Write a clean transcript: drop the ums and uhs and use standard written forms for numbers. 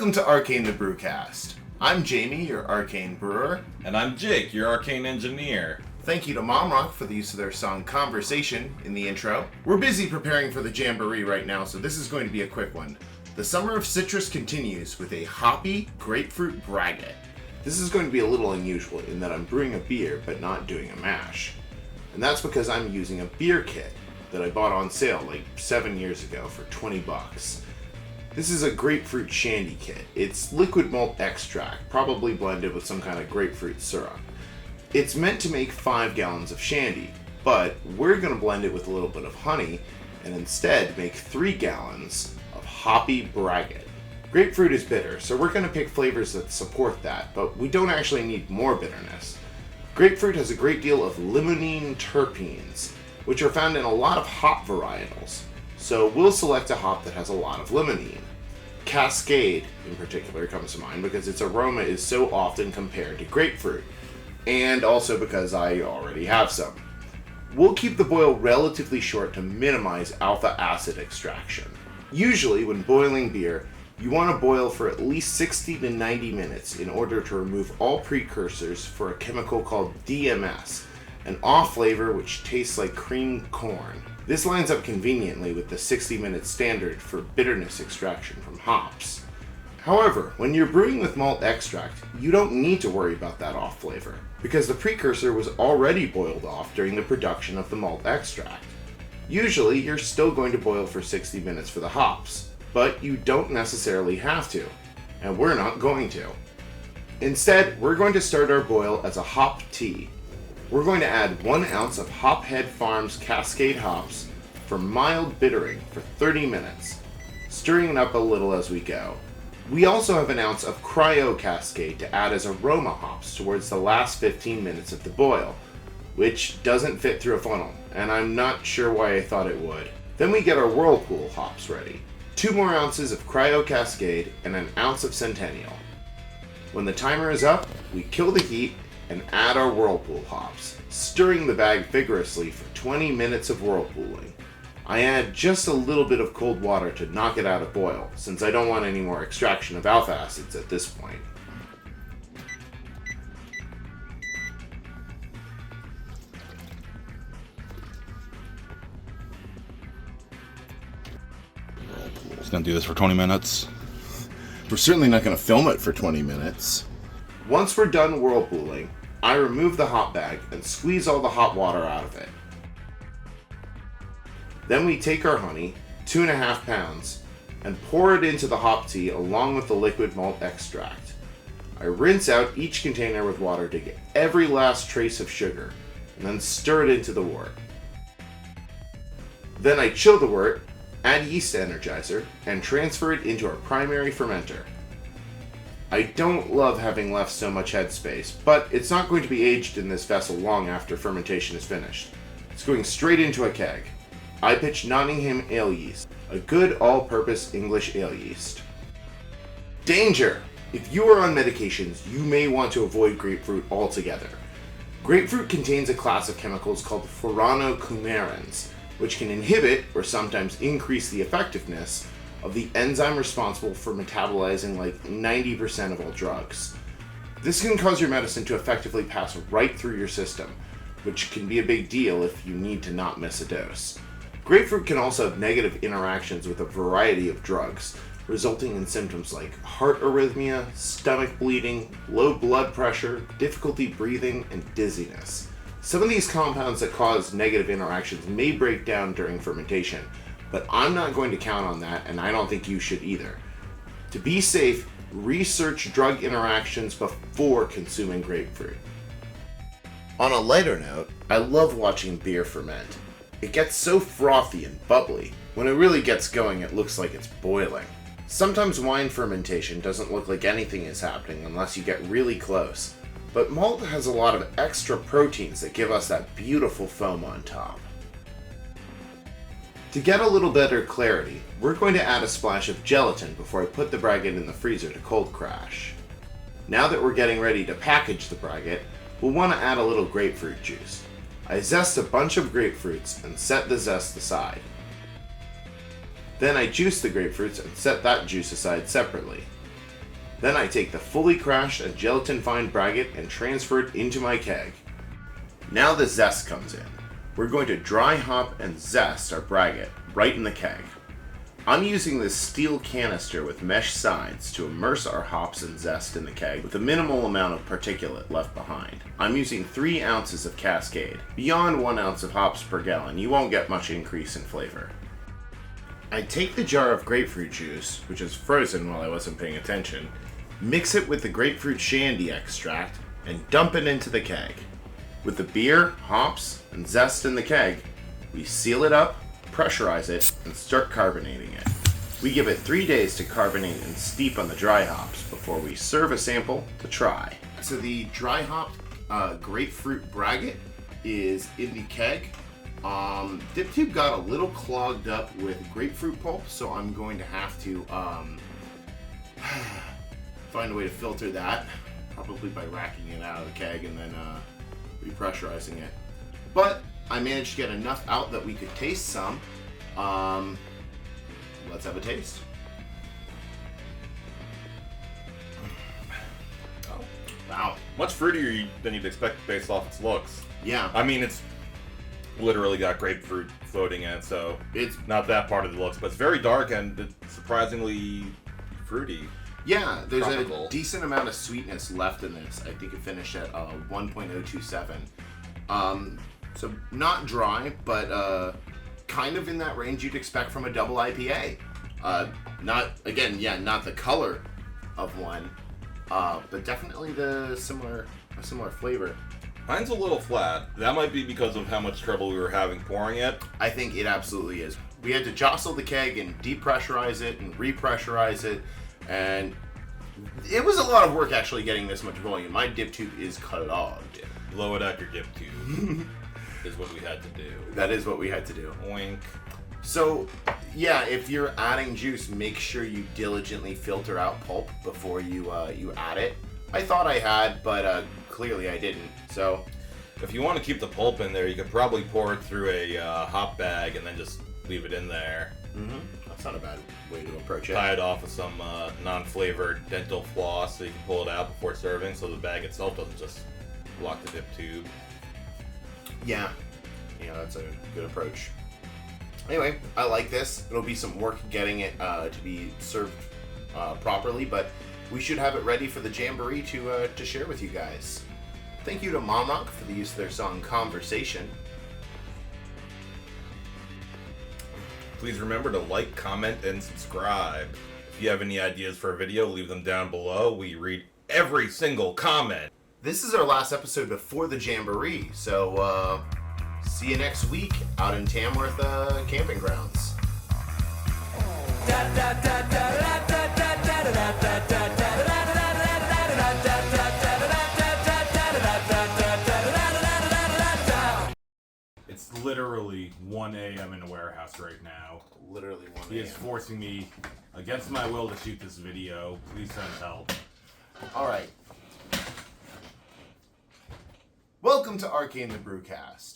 Welcome to Arcane the Brewcast. I'm Jamie, your Arcane brewer. And I'm Jake, your Arcane engineer. Thank you to Mom Rock for the use of their song Conversation in the intro. We're busy preparing for the Jamboree right now, so this is going to be a quick one. The summer of citrus continues with a hoppy grapefruit braggot. This is going to be a little unusual in that I'm brewing a beer but not doing a mash. And that's because I'm using a beer kit that I bought on sale like 7 years ago for 20 bucks. This is a Grapefruit Shandy kit. It's liquid malt extract, probably blended with some kind of grapefruit syrup. It's meant to make 5 gallons of shandy, but we're going to blend it with a little bit of honey and instead make 3 gallons of hoppy braggot. Grapefruit is bitter, so we're going to pick flavors that support that, but we don't actually need more bitterness. Grapefruit has a great deal of limonene terpenes, which are found in a lot of hop varietals. So we'll select a hop that has a lot of limonene. Cascade, in particular, comes to mind because its aroma is so often compared to grapefruit, and also because I already have some. We'll keep the boil relatively short to minimize alpha acid extraction. Usually, when boiling beer, you want to boil for at least 60 to 90 minutes in order to remove all precursors for a chemical called DMS, an off flavor which tastes like creamed corn. This lines up conveniently with the 60-minute standard for bitterness extraction from hops. However, when you're brewing with malt extract, you don't need to worry about that off flavor, because the precursor was already boiled off during the production of the malt extract. Usually, you're still going to boil for 60 minutes for the hops, but you don't necessarily have to, and we're not going to. Instead, we're going to start our boil as a hop tea. We're going to add 1 ounce of Hophead Farms Cascade hops for mild bittering for 30 minutes, stirring it up a little as we go. We also have 1 ounce of Cryo Cascade to add as aroma hops towards the last 15 minutes of the boil, which doesn't fit through a funnel, and I'm not sure why I thought it would. Then we get our Whirlpool hops ready. 2 more ounces of Cryo Cascade and 1 ounce of Centennial. When the timer is up, we kill the heat and add our Whirlpool hops, stirring the bag vigorously for 20 minutes of whirlpooling. I add just a little bit of cold water to knock it out of boil, since I don't want any more extraction of alpha acids at this point. Just gonna do this for 20 minutes. We're certainly not going to film it for 20 minutes. Once we're done whirlpooling, I remove the hop bag and squeeze all the hot water out of it. Then we take our honey, 2.5 pounds, and pour it into the hop tea along with the liquid malt extract. I rinse out each container with water to get every last trace of sugar, and then stir it into the wort. Then I chill the wort, add yeast energizer, and transfer it into our primary fermenter. I don't love having left so much headspace, but it's not going to be aged in this vessel long after fermentation is finished. It's going straight into a keg. I pitch Nottingham ale yeast, a good all-purpose English ale yeast. Danger! If you are on medications, you may want to avoid grapefruit altogether. Grapefruit contains a class of chemicals called furanocoumarins, which can inhibit or sometimes increase the effectiveness of the enzyme responsible for metabolizing like 90% of all drugs. This can cause your medicine to effectively pass right through your system, which can be a big deal if you need to not miss a dose. Grapefruit can also have negative interactions with a variety of drugs, resulting in symptoms like heart arrhythmia, stomach bleeding, low blood pressure, difficulty breathing, and dizziness. Some of these compounds that cause negative interactions may break down during fermentation, but I'm not going to count on that, and I don't think you should either. To be safe, research drug interactions before consuming grapefruit. On a lighter note, I love watching beer ferment. It gets so frothy and bubbly. When it really gets going, it looks like it's boiling. Sometimes wine fermentation doesn't look like anything is happening unless you get really close, but malt has a lot of extra proteins that give us that beautiful foam on top. To get a little better clarity, we're going to add a splash of gelatin before I put the braggot in the freezer to cold crash. Now that we're getting ready to package the braggot, we'll want to add a little grapefruit juice. I zest a bunch of grapefruits and set the zest aside. Then I juice the grapefruits and set that juice aside separately. Then I take the fully crashed and gelatin-fine braggot and transfer it into my keg. Now the zest comes in. We're going to dry hop and zest our braggot right in the keg. I'm using this steel canister with mesh sides to immerse our hops and zest in the keg with a minimal amount of particulate left behind. I'm using 3 ounces of Cascade. Beyond 1 ounce of hops per gallon, you won't get much increase in flavor. I take the jar of grapefruit juice, which is frozen while I wasn't paying attention, mix it with the Grapefruit Shandy extract, and dump it into the keg. With the beer, hops, and zest in the keg, we seal it up, pressurize it, and start carbonating it. We give it 3 days to carbonate and steep on the dry hops before we serve a sample to try. So the dry hopped grapefruit braggot is in the keg. Diptube got a little clogged up with grapefruit pulp, so I'm going to have to find a way to filter that, probably by racking it out of the keg and then repressurizing it. But I managed to get enough out that we could taste some. Let's have a taste. Oh. Wow. Much fruitier than you'd expect based off its looks. Yeah. I mean, it's literally got grapefruit floating in it, so It's not that part of the looks, but it's very dark and it's surprisingly fruity. Yeah, there's tropical. a decent amount of sweetness left in this. I think it finished at 1.027. So not dry, but kind of in that range you'd expect from a double IPA. Not the color of one, but definitely a similar flavor. Mine's a little flat. That might be because of how much trouble we were having pouring it. I think it absolutely is. We had to jostle the keg and depressurize it and repressurize it, and it was a lot of work actually getting this much volume. My diptube is clogged. Blow it out your dip tube is what we had to do. That is what we had to do. Wink. So, yeah, if you're adding juice, make sure you diligently filter out pulp before you add it. I thought I had, but clearly I didn't. So, If you want to keep the pulp in there, you could probably pour it through a hop bag and then just leave it in there. that's not a bad way to approach it. Tie it off with some non-flavored dental floss so you can pull it out before serving, so the bag itself doesn't just block the dip tube. Yeah, that's a good approach. Anyway, I like this. It'll be some work getting it to be served properly, but we should have it ready for the Jamboree to share with you guys. Thank you to Mom Rock for the use of their song Conversation. Please remember to like, comment, and subscribe. If you have any ideas for a video, leave them down below. We read every single comment. This is our last episode before the Jamboree, so see you next week out in Tamworth camping grounds. It's literally 1 a.m. in a warehouse right now. Literally 1 He is forcing me, against my will, to shoot this video. Please send help. All right. Welcome to Arcane the Brewcast.